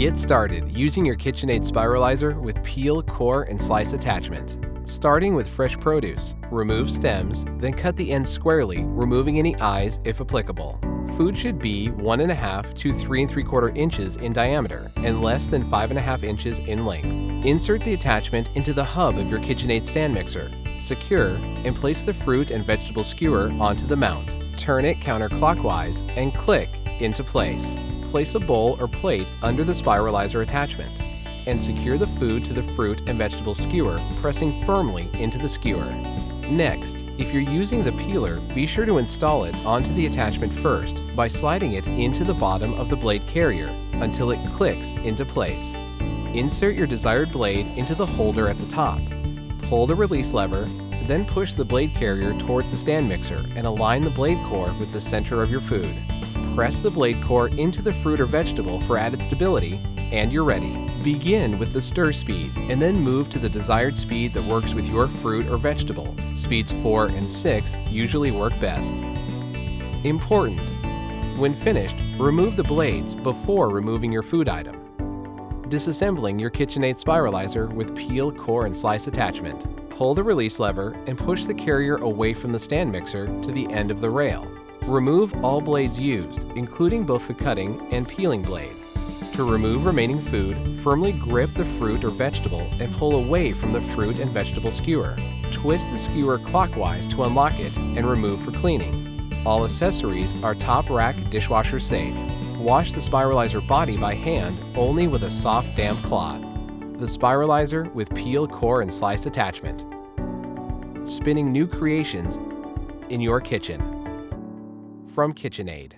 Get started using your Kitchenaid Spriralizer with peel, core, and slice attachment. Starting with fresh produce, remove stems, then cut the ends squarely, removing any eyes if applicable. Food should be 1.5 to 3 3/4 inches in diameter and less than 5.5 inches in length. Insert the attachment into the hub of your Kitchenaid stand mixer. Secure and place the fruit and vegetable skewer onto the mount. Turn it counterclockwise and click into place. Place a bowl or plate under the Spriralizer attachment and secure the food to the fruit and vegetable skewer, pressing firmly into the skewer. Next, if you're using the peeler, be sure to install it onto the attachment first by sliding it into the bottom of the blade carrier until it clicks into place. Insert your desired blade into the holder at the top. Pull the release lever, then push the blade carrier towards the stand mixer and align the blade core with the center of your food. Press the blade core into the fruit or vegetable for added stability, and you're ready. Begin with the stir speed, and then move to the desired speed that works with your fruit or vegetable. Speeds 4 and 6 usually work best. Important: when finished, remove the blades before removing your food item. Disassembling your Kitchenaid Spriralizer with peel, core, and slice attachment. Pull the release lever and push the carrier away from the stand mixer to the end of the rail. Remove all blades used, including both the cutting and peeling blade. To remove remaining food, firmly grip the fruit or vegetable and pull away from the fruit and vegetable skewer. Twist the skewer clockwise to unlock it and remove for cleaning. All accessories are top rack dishwasher safe. Wash the Spriralizer body by hand only with a soft, damp cloth. The Spriralizer with peel, core, and slice attachment. Spinning new creations in your kitchen. From Kitchenaid.